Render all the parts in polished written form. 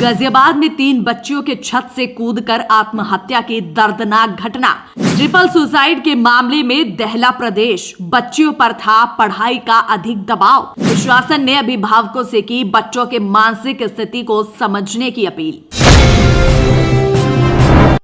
गाजियाबाद में 3 बच्चियों के छत से कूदकर आत्महत्या की दर्दनाक घटना। ट्रिपल सुसाइड के मामले में दहला प्रदेश। बच्चियों पर था पढ़ाई का अधिक दबाव। प्रशासन ने अभिभावकों से की बच्चों के मानसिक स्थिति को समझने की अपील।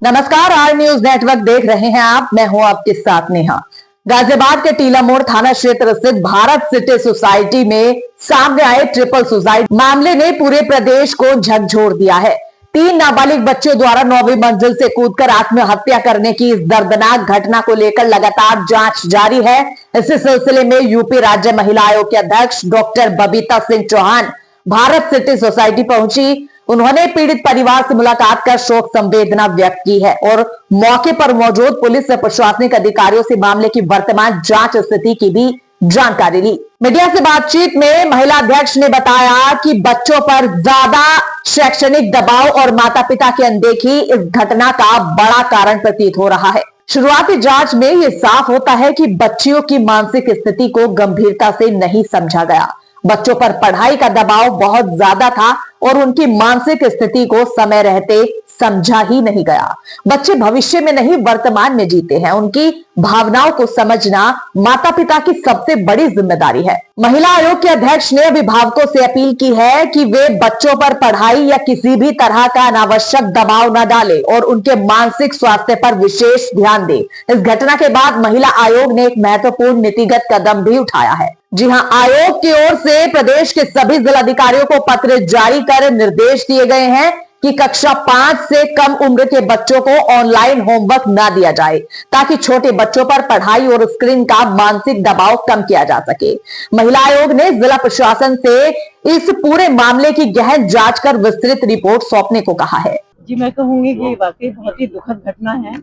नमस्कार, आर न्यूज नेटवर्क देख रहे हैं आप। मैं हूं आपके साथ नेहा। गाजियाबाद के टीला मोड़ थाना क्षेत्र स्थित भारत सिटी सोसाइटी में सामने आए ट्रिपल सुसाइड मामले ने पूरे प्रदेश को झकझोर दिया है। 3 नाबालिग बच्चों द्वारा 9वीं मंजिल से कूदकर आत्महत्या करने की इस दर्दनाक घटना को लेकर लगातार जांच जारी है। इसी सिलसिले में यूपी राज्य महिला आयोग के अध्यक्ष doctor Babita Singh Chauhan Bharat city society पहुंची। उन्होंने पीड़ित परिवार से मुलाकात कर शोक संवेदना व्यक्त की है और मौके पर मौजूद पुलिस व प्रशासनिक अधिकारियों से मामले की वर्तमान जांच स्थिति की भी जानकारी ली। मीडिया से बातचीत में महिला अध्यक्ष ने बताया कि बच्चों पर ज्यादा शैक्षणिक दबाव और माता पिता की अनदेखी इस घटना का बड़ा कारण प्रतीत हो रहा है। शुरुआती जांच में ये साफ होता है कि बच्चियों की मानसिक स्थिति को गंभीरता से नहीं समझा गया। बच्चों पर पढ़ाई का दबाव बहुत ज्यादा था और उनकी मानसिक स्थिति को समय रहते समझा ही नहीं गया। बच्चे भविष्य में नहीं वर्तमान में जीते हैं। उनकी भावनाओं को समझना माता पिता की सबसे बड़ी जिम्मेदारी है। महिला आयोग के अध्यक्ष ने अभिभावकों से अपील की है कि वे बच्चों पर पढ़ाई या किसी भी तरह का अनावश्यक दबाव न डालें और उनके मानसिक स्वास्थ्य पर विशेष ध्यान दें। इस घटना के बाद महिला आयोग ने एक महत्वपूर्ण नीतिगत कदम भी उठाया है। जी हां, आयोग की ओर से प्रदेश के सभी जिलाधिकारियों को पत्र जारी कर निर्देश दिए गए हैं कि कक्षा 5 से कम उम्र के बच्चों को ऑनलाइन होमवर्क न दिया जाए ताकि छोटे बच्चों पर पढ़ाई और स्क्रीन का मानसिक दबाव कम किया जा सके। महिला आयोग ने जिला प्रशासन से इस पूरे मामले की गहन जांच कर विस्तृत रिपोर्ट सौंपने को कहा है। जी, मैं कहूंगी कि वाकई बहुत ही दुखद घटना है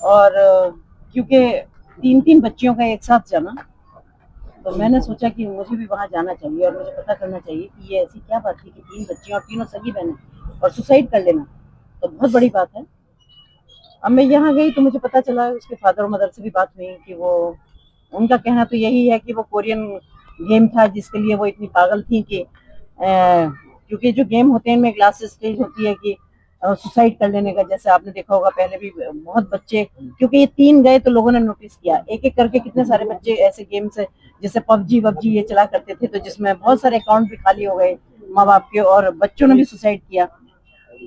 और क्योंकि 3 बच्चियों का एक साथ जाना, तो मैंने सोचा कि मुझे भी वहां जाना चाहिए और मुझे पता करना चाहिए कि ये ऐसी क्या बात थी कि 3 बच्चियां और तीनों सगी बहनें और सुसाइड कर लेना तो बहुत बड़ी बात है। अब मैं यहाँ गई तो मुझे पता चला, उसके फादर और मदर से भी बात हुई कि वो उनका कहना तो यही है कि वो कोरियन गेम था जिसके लिए वो इतनी पागल थी कि क्योंकि जो गेम होते हैं इनमें एक लास्ट स्टेज होती है कि सुसाइड कर लेने का। जैसे आपने देखा होगा पहले भी बहुत बच्चे, क्योंकि ये 3 गए तो लोगों ने नोटिस किया एक एक करके कितने सारे बच्चे ऐसे गेम्स है जैसे पबजी वबजी ये चला करते थे, तो जिसमें बहुत सारे अकाउंट भी खाली हो गए माँ बाप के और बच्चों ने भी सुसाइड किया।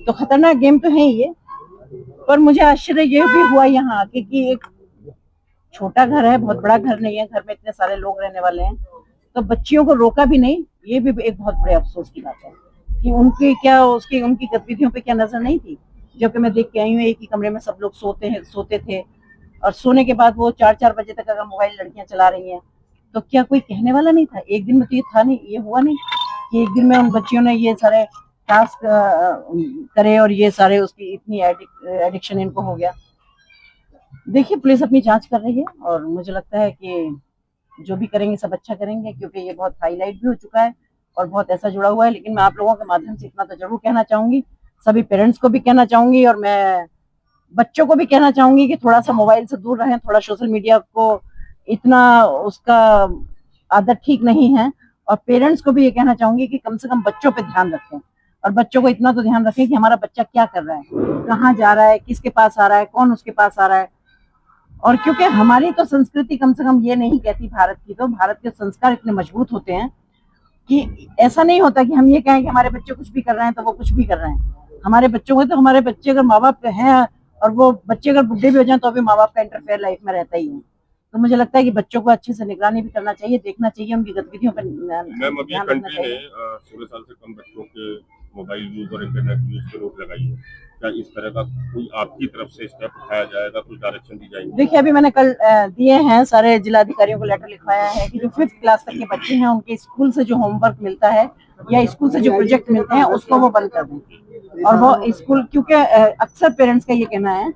तो खतरनाक गेम तो है ही ये। पर मुझे आश्चर्य ये भी हुआ यहाँ आके कि एक छोटा घर है, बहुत बड़ा घर नहीं है, घर में इतने सारे लोग रहने वाले हैं, तो बच्चियों को रोका भी नहीं। ये भी एक बहुत बड़े अफसोस की बात है कि उनकी गतिविधियों पे क्या नजर नहीं थी। जो कि मैं देख के आई हूँ, एक ही कमरे में सब लोग सोते थे और सोने के बाद वो 4-4 बजे तक अगर मोबाइल लड़कियां चला रही हैं तो क्या कोई कहने वाला नहीं था? एक दिन में तो ये था नहीं, ये हुआ नहीं कि एक दिन में उन बच्चियों ने ये सारे टास्क करे और ये सारे उसकी इतनी एडिक्शन इनको हो गया। देखिए, पुलिस अपनी जांच कर रही है और मुझे लगता है कि जो भी करेंगे सब अच्छा करेंगे, क्योंकि ये बहुत हाईलाइट भी हो चुका है और बहुत ऐसा जुड़ा हुआ है। लेकिन मैं आप लोगों के माध्यम से इतना तो जरूर कहना चाहूंगी, सभी पेरेंट्स को भी कहना चाहूंगी और मैं बच्चों को भी कहना चाहूंगी कि थोड़ा सा मोबाइल से दूर रहें, थोड़ा सोशल मीडिया को इतना उसका आदत ठीक नहीं है। और पेरेंट्स को भी ये कहना चाहूंगी कि कम से कम बच्चों पे ध्यान रखें और बच्चों को इतना तो ध्यान रखें कि हमारा बच्चा क्या कर रहा है, कहाँ जा रहा है, किसके पास आ रहा है, कौन उसके पास आ रहा है। और क्योंकि हमारी तो संस्कृति कम से कम ये नहीं कहती, भारत की तो भारत के संस्कार इतने मजबूत होते हैं कि ऐसा नहीं होता कि हम ये कहें कि हमारे बच्चे कुछ भी कर रहे हैं तो वो कुछ भी कर रहे हैं। हमारे बच्चों को तो हमारे बच्चे अगर माँ बाप हैं और वो बच्चे अगर बुढ़े भी हो जाए तो अभी माँ बाप का इंटरफेयर लाइफ में रहता ही है। तो मुझे लगता है कि बच्चों को अच्छे से निगरानी भी करना चाहिए, देखना चाहिए, उनकी गतिविधियों पर ध्यान रखना चाहिए। 16 साल से कम बच्चों के मोबाइल यूज और इंटरनेट यूज पर रोक लगाई है। क्या इस तरह का कोई आपकी तरफ से स्टेप उठाया जाएगा, कुछ डायरेक्शन दी जाएगी? देखिए, अभी मैंने कल दिए हैं सारे जिलाधिकारियों को लेटर लिखवाया है कि जो 5th क्लास तक के बच्चे हैं उनके स्कूल से जो होमवर्क मिलता है या स्कूल से जो प्रोजेक्ट मिलते हैं उसको वो बंद कर दें। और वो स्कूल, क्योंकि अक्सर पेरेंट्स का ये कहना है,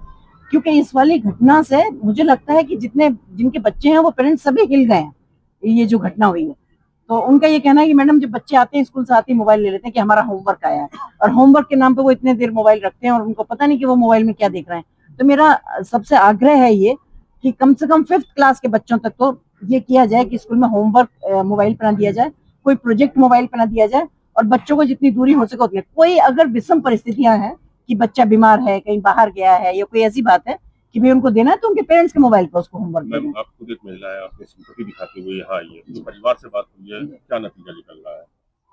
क्योंकि इस वाली घटना से मुझे लगता है कि जिनके बच्चे हैं वो पेरेंट्स सभी हिल गए हैं ये जो घटना हुई है। तो उनका ये कहना है कि मैडम जब बच्चे आते हैं स्कूल से आते ही मोबाइल ले लेते हैं कि हमारा होमवर्क आया है, और होमवर्क के नाम पे वो इतने देर मोबाइल रखते हैं और उनको पता नहीं कि वो मोबाइल में क्या देख रहे हैं। तो मेरा सबसे आग्रह है ये कि कम से कम 5th क्लास के बच्चों तक तो ये किया जाए कि स्कूल में होमवर्क मोबाइल पर ना दिया जाए, कोई प्रोजेक्ट मोबाइल पर ना दिया जाए और बच्चों को जितनी दूरी हो सके उतनी। कोई अगर विषम परिस्थितियां हैं कि बच्चा बीमार है, कहीं बाहर गया है, या कोई ऐसी बात है कि भाई उनको देना है, तो उनके पेरेंट्स के मोबाइल पर उसको होमवर्क देना मैम है। आप खुद एक महिला है, आपने सिंपैथी दिखाते हुए यहाँ आई है, तो परिवार से बात हुई है, क्या नतीजा निकल रहा है?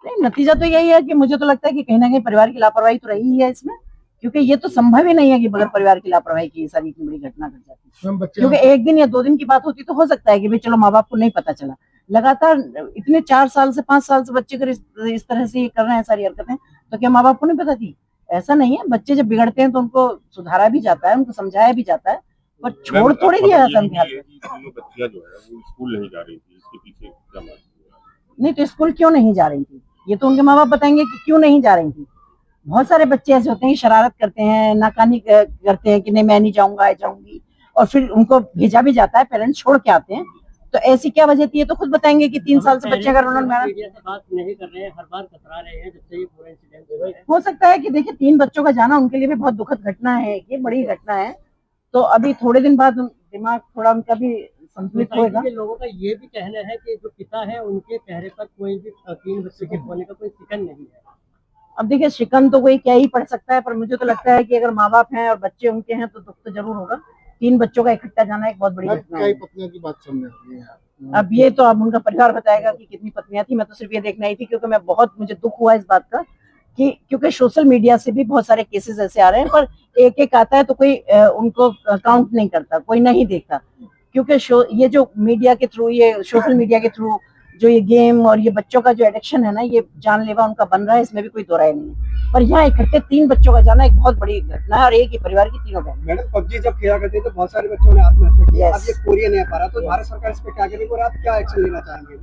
नहीं, नतीजा तो यही है कि मुझे तो लगता है कि कहीं ना कहीं परिवार की लापरवाही तो रही ही है इसमें, क्योंकि ये तो संभव ही नहीं है कि बगैर परिवार की लापरवाही की ये सारी इतनी बड़ी घटना घट जाती। क्योंकि एक दिन या 2 दिन की बात होती तो हो सकता है कि भाई चलो माँ बाप को नहीं पता चला, लगातार इतने 4 साल से 5 साल से बच्चे अगर इस तरह से कर रहे हैं सारी हरकतें, तो क्या माँ बाप को नहीं पता थी? ऐसा नहीं है, बच्चे जब बिगड़ते हैं तो उनको सुधारा भी जाता है, उनको समझाया भी जाता है, पर छोड़ थोड़ी दिया जाता है उनके हाथ में। तीनों बच्चियां जो है वो स्कूल नहीं जा रही थी, इसके पीछे क्या बात है? नहीं तो स्कूल क्यों नहीं जा रही थी, ये तो उनके माँ बाप बताएंगे कि क्यों नहीं जा रही थी। बहुत सारे बच्चे ऐसे होते हैं कि शरारत करते हैं, नाकानी करते हैं कि नहीं मैं नहीं जाऊंगा, जाऊंगी, और फिर उनको भेजा भी जाता है, पेरेंट्स छोड़ के आते हैं। तो ऐसी क्या वजह थी, ये तो खुद बताएंगे कि 3 साल से बच्चे अगर उन्होंने मीडिया से बात नहीं कर रहे हैं, हर बार कतरा रहे हैं जब से ये पूरा इंसिडेंट हुआ है। हो सकता है कि देखिए 3 बच्चों का जाना उनके लिए भी बहुत दुखद घटना है, ये बड़ी घटना है, तो अभी थोड़े दिन बाद दिमाग थोड़ा उनका भी संतुलित होगा। सोसाइटी के लोगों का ये भी कहना है कि जो पिता है उनके चेहरे पर कोई भी 3 बच्चों के होने का कोई शिकन नहीं है। अब देखिए शिकन तो कोई क्या ही पढ़ सकता है, पर मुझे तो लगता है कि अगर माँ बाप हैं और बच्चे उनके हैं तो दुख तो जरूर होगा। 3 बच्चों का इकट्ठा जाना एक बहुत बड़ी घटना है। पत्नियों की बात सामने आ रही है। अब ये तो अब उनका परिवार बताएगा कि कितनी पत्नियां थी, मैं तो सिर्फ ये देखना ही थी, क्योंकि मैं बहुत मुझे दुख हुआ इस बात का कि क्योंकि सोशल मीडिया से भी बहुत सारे केसेस ऐसे आ रहे हैं, पर एक एक आता है तो कोई उनको काउंट नहीं करता, कोई नहीं देखता, क्योंकि ये जो मीडिया के थ्रू, ये सोशल मीडिया के थ्रू जो ये गेम और ये बच्चों का जो एडिक्शन है ना, ये जानलेवा उनका बन रहा है, इसमें भी कोई दो राय नहीं है। पर यहाँ इकट्ठे 3 बच्चों का जाना एक बहुत बड़ी घटना है, और एक ही परिवार की तीनों बहन। मैडम पबजी जब खेला करते तो बहुत सारे बच्चों ने आत्महत्या की। Yes. अब ये कोरिया नहीं आ पा रहा, तो भारत सरकार इस पे क्या करेगी और आप क्या एक्शन लेना चाहेंगे?